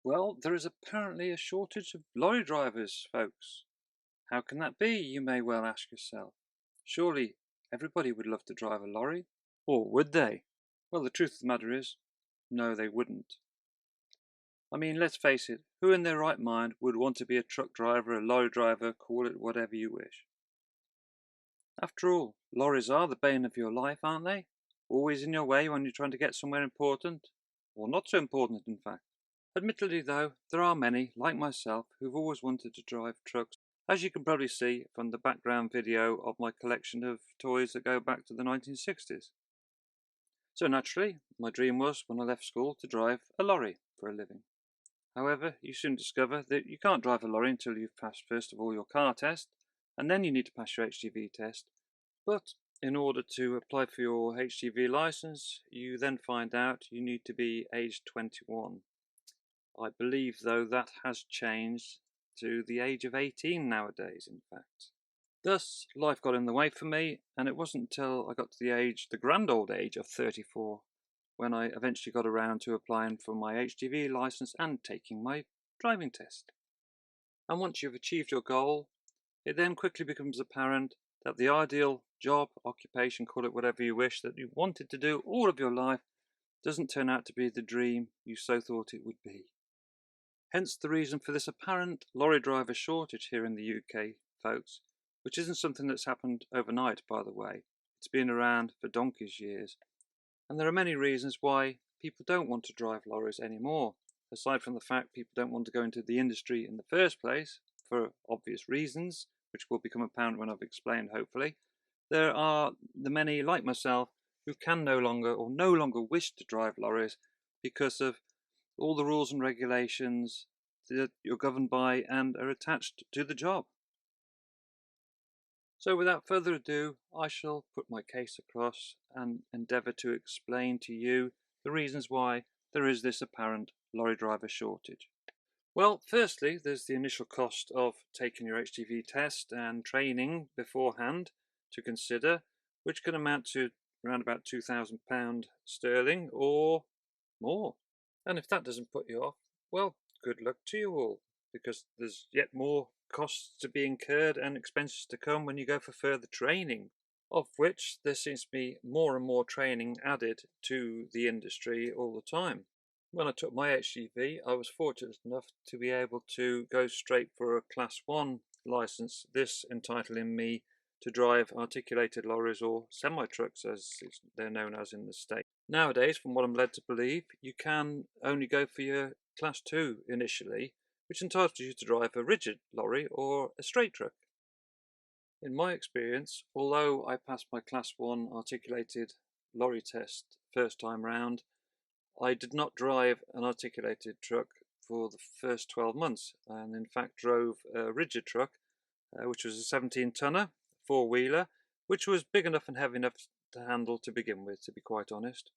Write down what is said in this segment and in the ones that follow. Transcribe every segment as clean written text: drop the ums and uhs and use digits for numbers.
Well, there is apparently a shortage of lorry drivers, folks. How can that be, you may well ask yourself? Surely everybody would love to drive a lorry, or would they? Well, the truth of the matter is, no, they wouldn't. I mean, let's face it, who in their right mind would want to be a truck driver, a lorry driver, call it whatever you wish? After all, lorries are the bane of your life, aren't they? Always in your way when you're trying to get somewhere important, or not so important, in fact. Admittedly though, there are many, like myself, who've always wanted to drive trucks, as you can probably see from the background video of my collection of toys that go back to the 1960s. So naturally, my dream was, when I left school, to drive a lorry for a living. However, you soon discover that you can't drive a lorry until you've passed first of all your car test, and then you need to pass your HGV test. But in order to apply for your HGV license, you then find out you need to be aged 21. I believe, though, that has changed to the age of 18 nowadays, in fact. Thus, life got in the way for me, and it wasn't until I got to the grand old age of 34, when I eventually got around to applying for my HGV license and taking my driving test. And once you've achieved your goal, it then quickly becomes apparent that the ideal job, occupation, call it whatever you wish, that you wanted to do all of your life doesn't turn out to be the dream you so thought it would be. Hence the reason for this apparent lorry driver shortage here in the UK, folks, which isn't something that's happened overnight, by the way. It's been around for donkey's years. And there are many reasons why people don't want to drive lorries anymore, aside from the fact people don't want to go into the industry in the first place, for obvious reasons, which will become apparent when I've explained, hopefully. There are the many, like myself, who can no longer wish to drive lorries because of all the rules and regulations that you're governed by and are attached to the job. So without further ado, I shall put my case across and endeavour to explain to you the reasons why there is this apparent lorry driver shortage. Well, firstly, there's the initial cost of taking your HGV test and training beforehand to consider, which can amount to around about £2,000 sterling or more. And if that doesn't put you off, well, good luck to you all, because there's yet more costs to be incurred and expenses to come when you go for further training, of which there seems to be more and more training added to the industry all the time. When I took my HGV, I was fortunate enough to be able to go straight for a Class 1 licence, this entitling me to drive articulated lorries or semi-trucks as they're known as in the States. Nowadays, from what I'm led to believe, you can only go for your Class 2 initially, which entitles you to drive a rigid lorry or a straight truck. In my experience, although I passed my Class 1 articulated lorry test first time round, I did not drive an articulated truck for the first 12 months, and in fact drove a rigid truck, which was a 17-tonner, four-wheeler, which was big enough and heavy enough to handle to begin with, to be quite honest.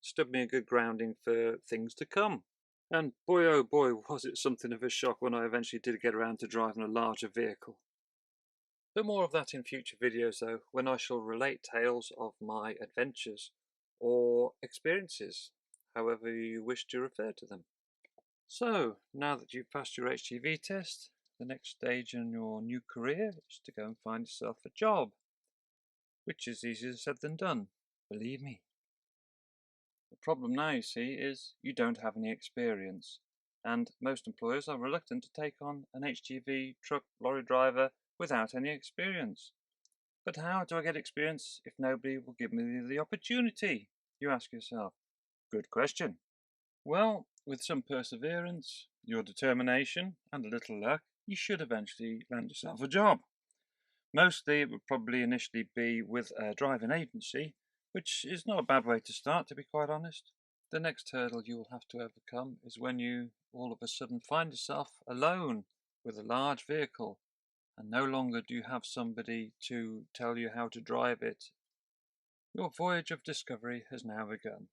Stood me a good grounding for things to come. And boy oh boy was it something of a shock when I eventually did get around to driving a larger vehicle. But more of that in future videos though, when I shall relate tales of my adventures or experiences, however you wish to refer to them. So, now that you've passed your HGV test, the next stage in your new career is to go and find yourself a job, which is easier said than done, believe me. The problem now, you see, is you don't have any experience, and most employers are reluctant to take on an HGV truck lorry driver without any experience. But how do I get experience if nobody will give me the opportunity, you ask yourself? Good question. Well, with some perseverance, your determination, and a little luck, you should eventually land yourself a job. Mostly it would probably initially be with a driving agency, which is not a bad way to start, to be quite honest. The next hurdle you will have to overcome is when you all of a sudden find yourself alone with a large vehicle, and no longer do you have somebody to tell you how to drive it. Your voyage of discovery has now begun.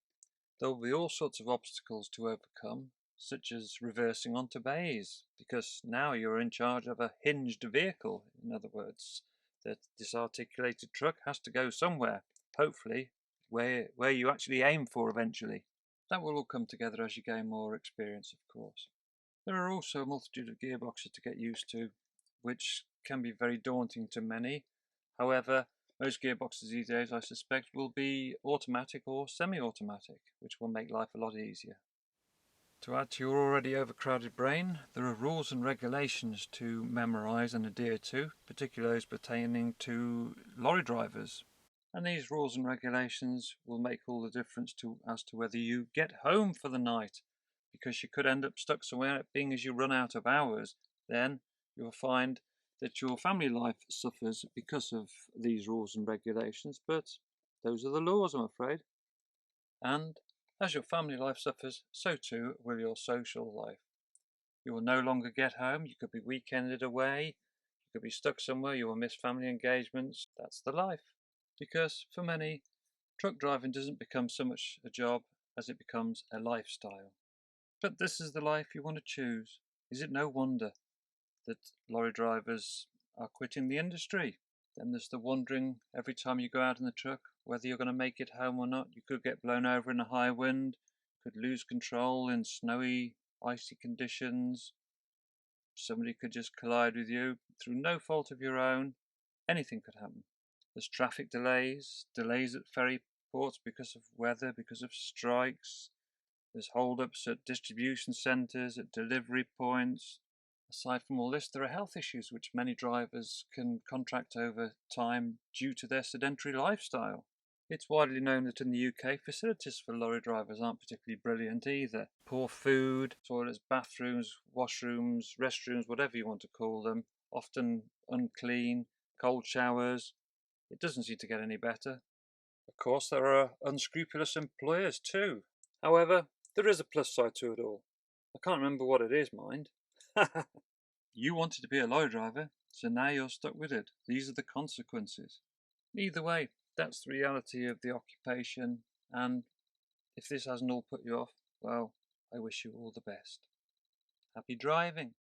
There will be all sorts of obstacles to overcome, such as reversing onto bays, because now you're in charge of a hinged vehicle. In other words, that this articulated truck has to go somewhere, hopefully where you actually aim for eventually. That will all come together as you gain more experience, of course. There are also a multitude of gearboxes to get used to, which can be very daunting to many. However, most gearboxes these days, I suspect, will be automatic or semi-automatic, which will make life a lot easier. To add to your already overcrowded brain, there are rules and regulations to memorise and adhere to, particularly those pertaining to lorry drivers. And these rules and regulations will make all the difference as to whether you get home for the night, because you could end up stuck somewhere. Being as you run out of hours, then you'll find that your family life suffers because of these rules and regulations, but those are the laws, I'm afraid. And as your family life suffers, so too will your social life. You will no longer get home, you could be weekended away, you could be stuck somewhere, you will miss family engagements. That's the life. Because for many, truck driving doesn't become so much a job as it becomes a lifestyle. But this is the life you want to choose. Is it no wonder that lorry drivers are quitting the industry? Then there's the wondering every time you go out in the truck whether you're going to make it home or not. You could get blown over in a high wind, could lose control in snowy, icy conditions. Somebody could just collide with you through no fault of your own. Anything could happen. There's traffic delays at ferry ports because of weather, because of strikes. There's hold-ups at distribution centres, at delivery points. Aside from all this, there are health issues which many drivers can contract over time due to their sedentary lifestyle. It's widely known that in the UK, facilities for lorry drivers aren't particularly brilliant either. Poor food, toilets, bathrooms, washrooms, restrooms, whatever you want to call them, often unclean, cold showers. It doesn't seem to get any better. Of course, there are unscrupulous employers too. However, there is a plus side to it all. I can't remember what it is, mind. You wanted to be a lorry driver, so now you're stuck with it. These are the consequences. Either way, that's the reality of the occupation, and if this hasn't all put you off, well, I wish you all the best. Happy driving!